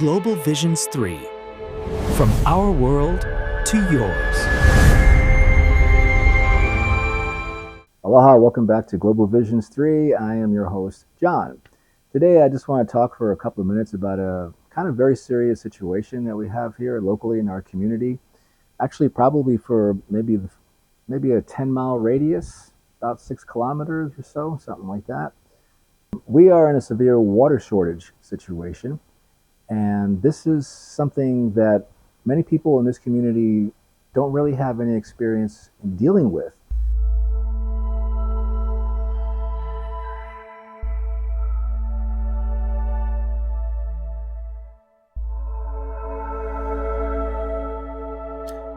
Global Visions 3. From our world to yours. Aloha, welcome back to Global Visions 3. I am your host, John. Today I just want to talk for a couple of minutes about a kind of very serious situation that we have here locally in our community. Actually, probably for maybe a 10-mile radius, about 6 kilometers or so, something like that. We are in a severe water shortage situation. And this is something that many people in this community don't really have any experience in dealing with.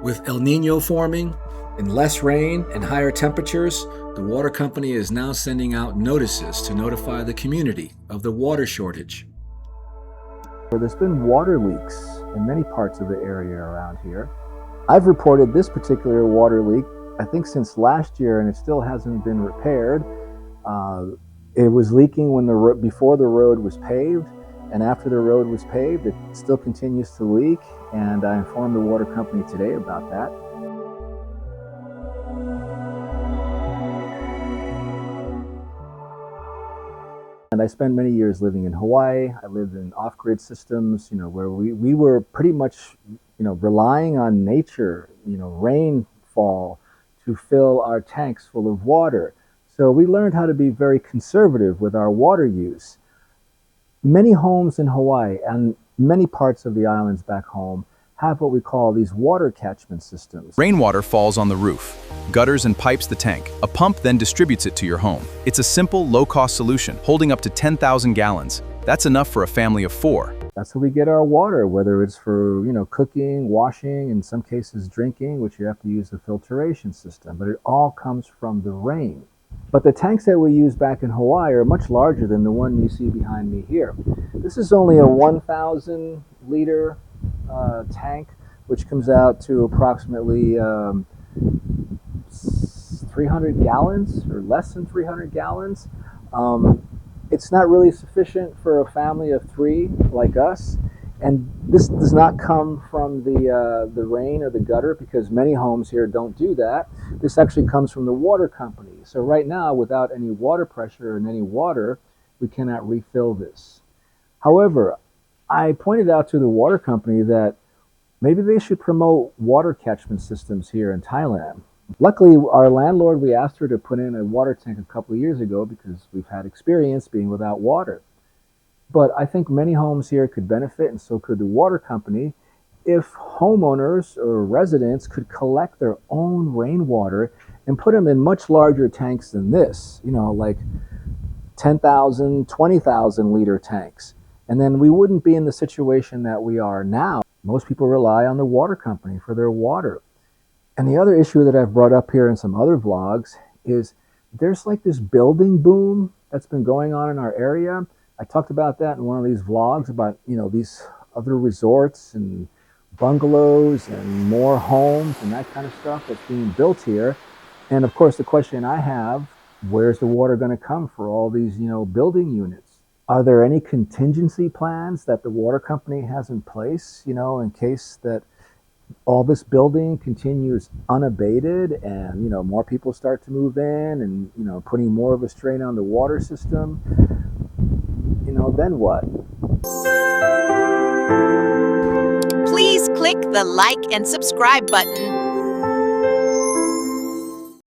With El Nino forming and less rain and higher temperatures, the water company is now sending out notices to notify the community of the water shortage. There's been water leaks in many parts of the area around here. I've reported this particular water leak, I think since last year, and it still hasn't been repaired. It was leaking before the road was paved, and after the road was paved, it still continues to leak, and I informed the water company today about that. And I spent many years living in Hawaii. I lived in off-grid systems, where we were pretty much, relying on nature, rainfall to fill our tanks full of water. So we learned how to be very conservative with our water use. Many homes in Hawaii and many parts of the islands back home have what we call these water catchment systems. Rainwater falls on the roof. Gutters and pipes the tank. A pump then distributes it to your home. It's a simple, low-cost solution, holding up to 10,000 gallons. That's enough for a family of 4. That's how we get our water, whether it's for, cooking, washing, in some cases drinking, which you have to use the filtration system, but it all comes from the rain. But the tanks that we use back in Hawaii are much larger than the one you see behind me here. This is only a 1,000 liter tank, which comes out to approximately 300 gallons or less than 300 gallons. It's not really sufficient for a family of 3 like us. And this does not come from the rain or the gutter, because many homes here don't do that. This actually comes from the water company. So right now, without any water pressure and any water, we cannot refill this. However, I pointed out to the water company that maybe they should promote water catchment systems here in Thailand. Luckily, our landlord, we asked her to put in a water tank a couple of years ago because we've had experience being without water. But I think many homes here could benefit, and so could the water company, if homeowners or residents could collect their own rainwater and put them in much larger tanks than this, like 10,000, 20,000 liter tanks. And then we wouldn't be in the situation that we are now. Most people rely on the water company for their water. And the other issue that I've brought up here in some other vlogs is there's like this building boom that's been going on in our area. I talked about that in one of these vlogs about, these other resorts and bungalows and more homes and that kind of stuff that's being built here. And of course, the question I have, where's the water going to come for all these, building units? Are there any contingency plans that the water company has in place, in case that all this building continues unabated and, more people start to move in and, putting more of a strain on the water system? Then what? Please click the like and subscribe button